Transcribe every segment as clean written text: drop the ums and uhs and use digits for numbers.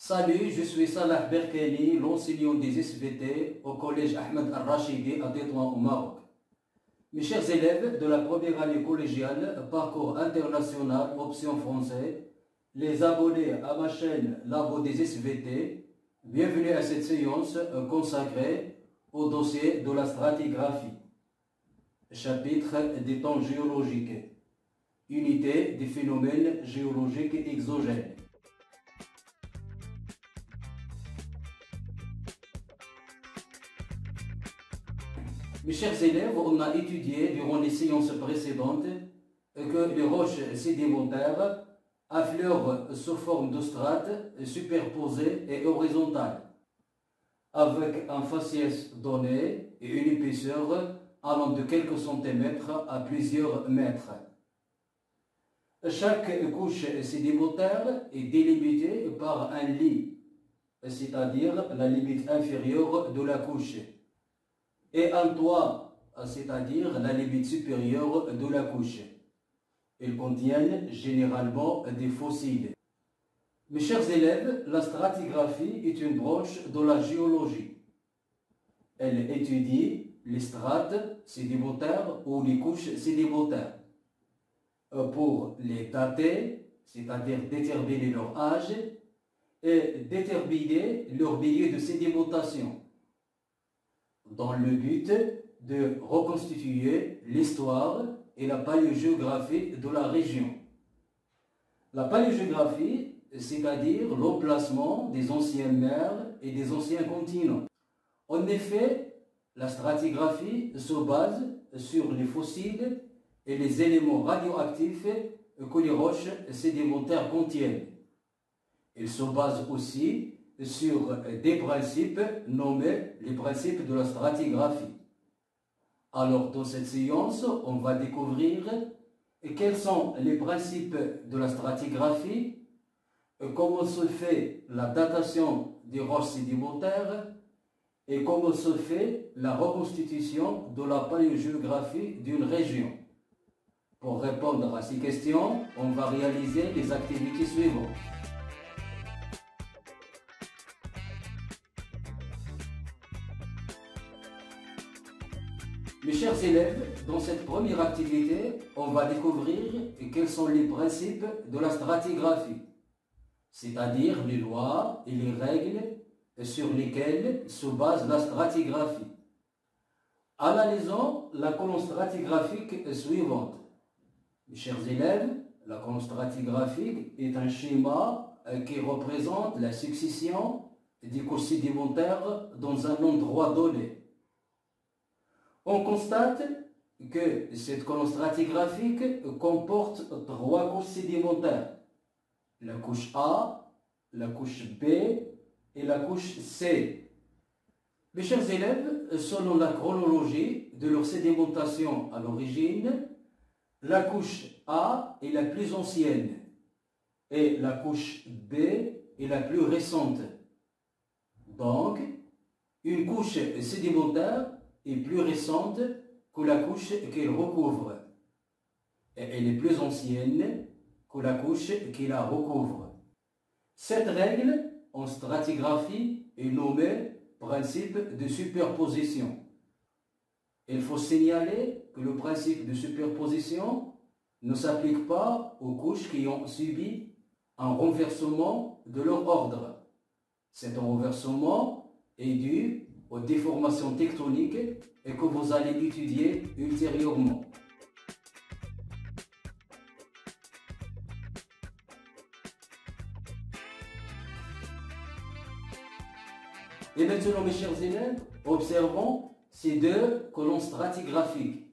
Salut, je suis Salah Berkeli, l'enseignant des SVT au collège Ahmed Al-Rachidi à Tétouan au Maroc. Mes chers élèves de la première année collégiale, parcours international, option français, les abonnés à ma chaîne Labo des SVT, bienvenue à cette séance consacrée au dossier de la stratigraphie. Chapitre des temps géologiques. Unité des phénomènes géologiques exogènes. Mes chers élèves, on a étudié durant les séances précédentes que les roches sédimentaires affleurent sous forme de strates superposées et horizontales, avec un faciès donné et une épaisseur allant de quelques centimètres à plusieurs mètres. Chaque couche sédimentaire est délimitée par un lit, c'est-à-dire la limite inférieure de la couche, et un toit, c'est-à-dire la limite supérieure de la couche. Ils contiennent généralement des fossiles. Mes chers élèves, la stratigraphie est une branche de la géologie. Elle étudie les strates sédimentaires ou les couches sédimentaires pour les dater, c'est-à-dire déterminer leur âge, et déterminer leur milieu de sédimentation, dans le but de reconstituer l'histoire et la paléogéographie de la région. La paléogéographie, c'est-à-dire l'emplacement des anciennes mers et des anciens continents. En effet, la stratigraphie se base sur les fossiles et les éléments radioactifs que les roches sédimentaires contiennent. Elle se base aussi sur des principes nommés les principes de la stratigraphie. Alors, dans cette séance, on va découvrir quels sont les principes de la stratigraphie, comment se fait la datation des roches sédimentaires et comment se fait la reconstitution de la paléogéographie d'une région. Pour répondre à ces questions, on va réaliser les activités suivantes. Mes chers élèves, dans cette première activité, on va découvrir quels sont les principes de la stratigraphie, c'est-à-dire les lois et les règles sur lesquelles se base la stratigraphie. Analysons la colonne stratigraphique suivante. Mes chers élèves, la colonne stratigraphique est un schéma qui représente la succession des couches sédimentaires dans un endroit donné. On constate que cette colonne stratigraphique comporte trois couches sédimentaires: la couche A, la couche B et la couche C. Mes chers élèves, selon la chronologie de leur sédimentation à l'origine, la couche A est la plus ancienne et la couche B est la plus récente. Donc, une couche sédimentaire est plus récente que la couche qu'elle recouvre, et elle est plus ancienne que la couche qui la recouvre. Cette règle en stratigraphie est nommée principe de superposition. Il faut signaler que le principe de superposition ne s'applique pas aux couches qui ont subi un renversement de leur ordre. Cet renversement est dû aux déformations tectoniques et que vous allez étudier ultérieurement. Et maintenant, mes chers élèves, observons ces deux colonnes stratigraphiques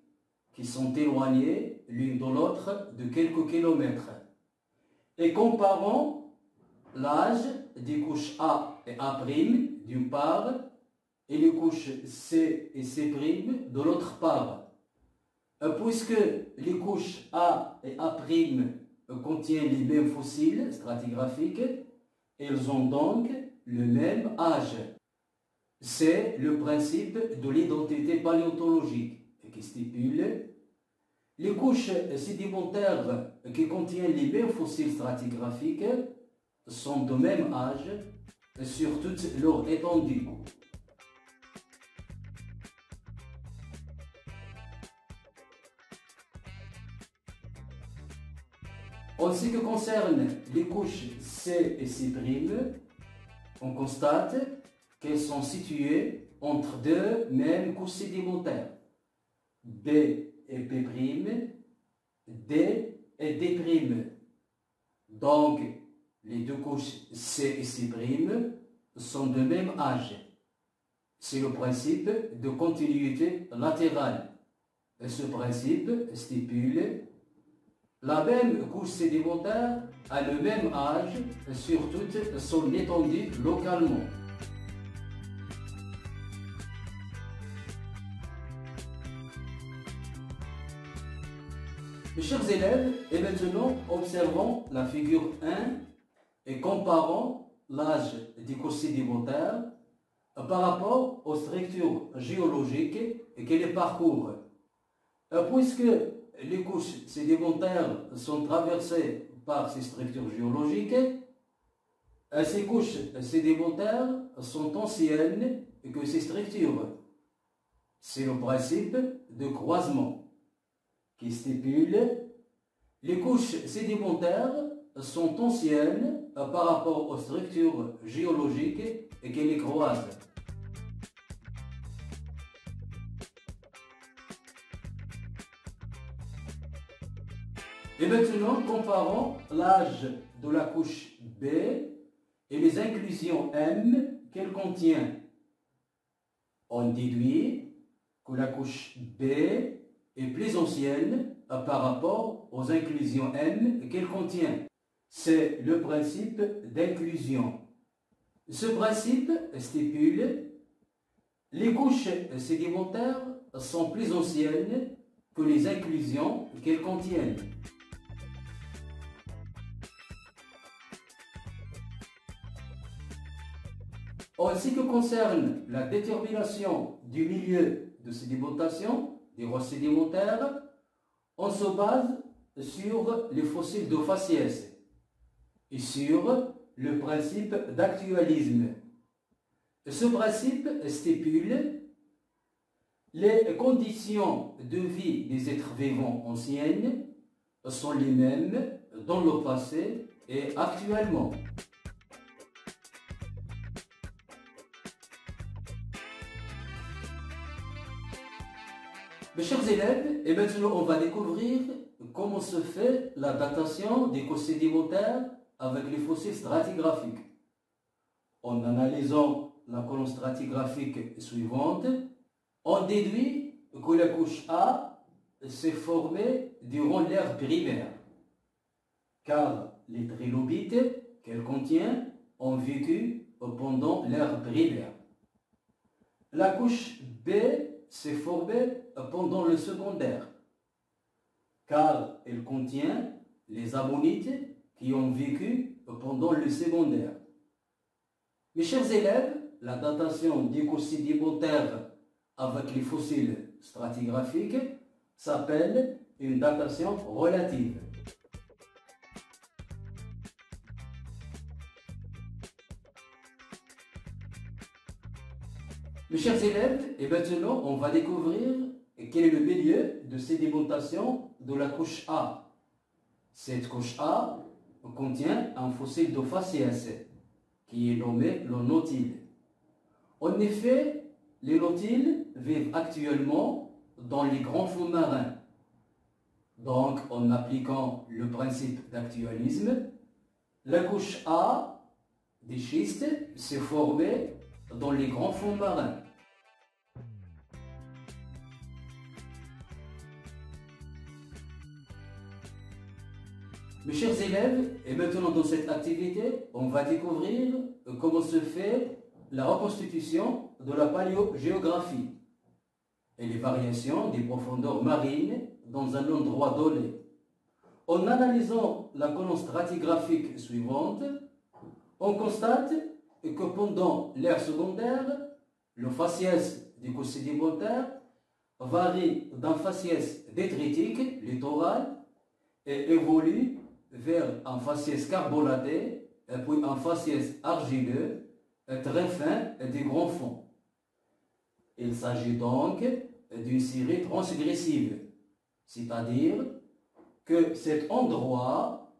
qui sont éloignées l'une de l'autre de quelques kilomètres. Et comparons l'âge des couches A et A' d'une part et les couches C et C' de l'autre part. Puisque les couches A et A' contiennent les mêmes fossiles stratigraphiques, elles ont donc le même âge. C'est le principe de l'identité paléontologique qui stipule les couches sédimentaires qui contiennent les mêmes fossiles stratigraphiques sont de même âge sur toute leur étendue. En ce qui concerne les couches C et C', on constate qu'elles sont situées entre deux mêmes couches sédimentaires, B et P', D et D'. Donc, les deux couches C et C' sont de même âge. C'est le principe de continuité latérale. Et ce principe stipule la même couche sédimentaire a le même âge sur toute son étendue localement. Mes chers élèves, et maintenant observons la figure 1 et comparons l'âge des couches sédimentaires par rapport aux structures géologiques qu'elles les parcourent. Puisque les couches sédimentaires sont traversées par ces structures géologiques, ces couches sédimentaires sont anciennes que ces structures. C'est le principe de croisement qui stipule les couches sédimentaires sont anciennes par rapport aux structures géologiques et qui les croisent. Et maintenant, comparons l'âge de la couche B et les inclusions M qu'elle contient. On déduit que la couche B est plus ancienne par rapport aux inclusions M qu'elle contient. C'est le principe d'inclusion. Ce principe stipule les couches sédimentaires sont plus anciennes que les inclusions qu'elles contiennent. En ce qui concerne la détermination du milieu de sédimentation des roches sédimentaires, on se base sur les fossiles de faciès et sur le principe d'actualisme. Ce principe stipule les conditions de vie des êtres vivants anciennes sont les mêmes dans le passé et actuellement. Mes chers élèves, et maintenant on va découvrir comment se fait la datation des couches sédimentaires avec les fossiles stratigraphiques. En analysant la colonne stratigraphique suivante, on déduit que la couche A s'est formée durant l'ère primaire, car les trilobites qu'elle contient ont vécu pendant l'ère primaire. La couche B s'est formée pendant le secondaire, car elle contient les ammonites qui ont vécu pendant le secondaire. Mes chers élèves, la datation des couches sédimentaires avec les fossiles stratigraphiques s'appelle une datation relative. Mes chers élèves, et maintenant on va découvrir quel est le milieu de sédimentation de la couche A. Cette couche A contient un fossile de faciès qui est nommé le nautile. En effet, les nautiles vivent actuellement dans les grands fonds marins. Donc, en appliquant le principe d'actualisme, la couche A des schistes s'est formée dans les grands fonds marins. Mes chers élèves, et maintenant dans cette activité, on va découvrir comment se fait la reconstitution de la paléogéographie et les variations des profondeurs marines dans un endroit donné. En analysant la colonne stratigraphique suivante, on constate que pendant l'ère secondaire, le faciès des couches sédimentaires varie d'un faciès détritique, littoral, et évolue vers un faciès carbonaté, et puis un faciès argileux, très fin des grands fonds. Il s'agit donc d'une série transgressive, c'est-à-dire que cet endroit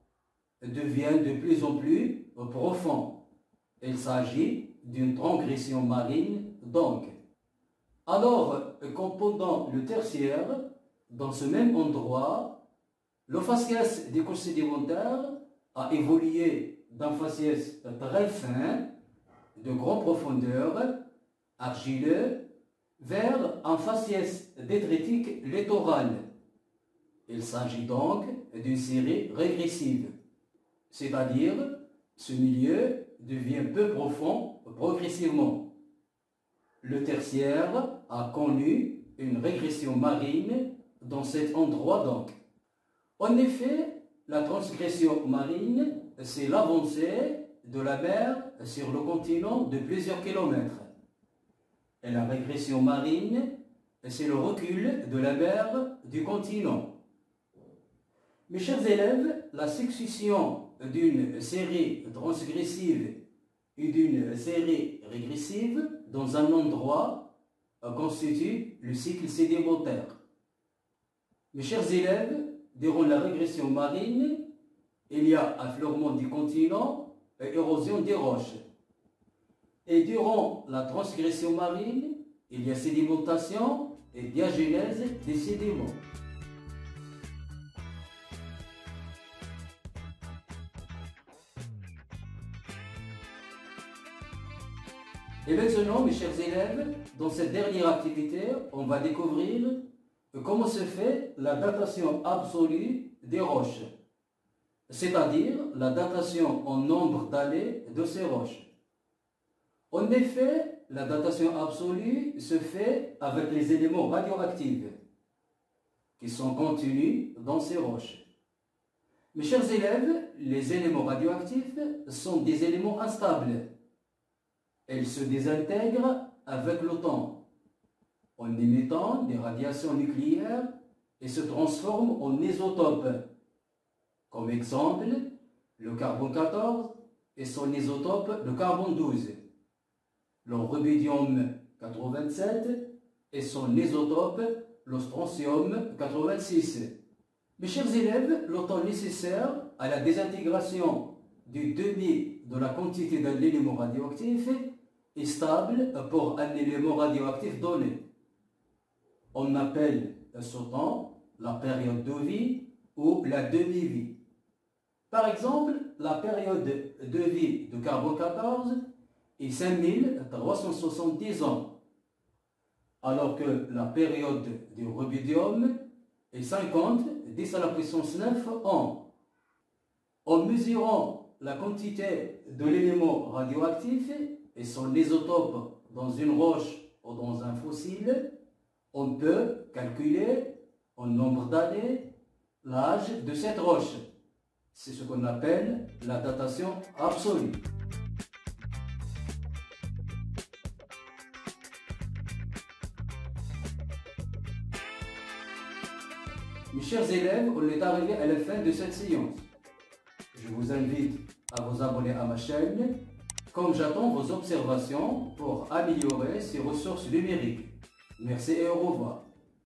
devient de plus en plus profond. Il s'agit d'une transgression marine donc. Alors, comme pendant le tertiaire, dans ce même endroit, le faciès des couches sédimentaires a évolué d'un faciès très fin, de grande profondeur, argileux, vers un faciès détritique littoral. Il s'agit donc d'une série régressive, c'est-à-dire ce milieu devient peu profond progressivement. Le tertiaire a connu une régression marine dans cet endroit donc. En effet, la transgression marine, c'est l'avancée de la mer sur le continent de plusieurs kilomètres. Et la régression marine, c'est le recul de la mer du continent. Mes chers élèves, la succession d'une série transgressive et d'une série régressive dans un endroit constitue le cycle sédimentaire. Mes chers élèves, durant la régression marine, il y a affleurement du continent et érosion des roches. Et durant la transgression marine, il y a sédimentation et diagénèse des sédiments. Et maintenant, mes chers élèves, dans cette dernière activité, on va découvrir comment se fait la datation absolue des roches, c'est-à-dire la datation en nombre d'années de ces roches. En effet, la datation absolue se fait avec les éléments radioactifs qui sont contenus dans ces roches. Mes chers élèves, les éléments radioactifs sont des éléments instables. Ils se désintègrent avec le temps, en émettant des radiations nucléaires et se transforment en isotopes. Comme exemple, le carbone 14 et son isotope, le carbone 12. Le rubidium 87 et son isotope, le strontium 86. Mes chers élèves, le temps nécessaire à la désintégration du demi de la quantité d'un élément radioactif est stable pour un élément radioactif donné. On appelle ce temps la période de vie ou la demi-vie. Par exemple, la période de vie de carbone 14 est 5370 ans, alors que la période du rubidium est 50 10 à la puissance 9 ans. En mesurant la quantité de l'élément radioactif et son isotope dans une roche ou dans un fossile, on peut calculer en nombre d'années l'âge de cette roche. C'est ce qu'on appelle la datation absolue. Mes chers élèves, on est arrivé à la fin de cette séance. Je vous invite à vous abonner à ma chaîne, comme j'attends vos observations pour améliorer ces ressources numériques. Merci et au revoir.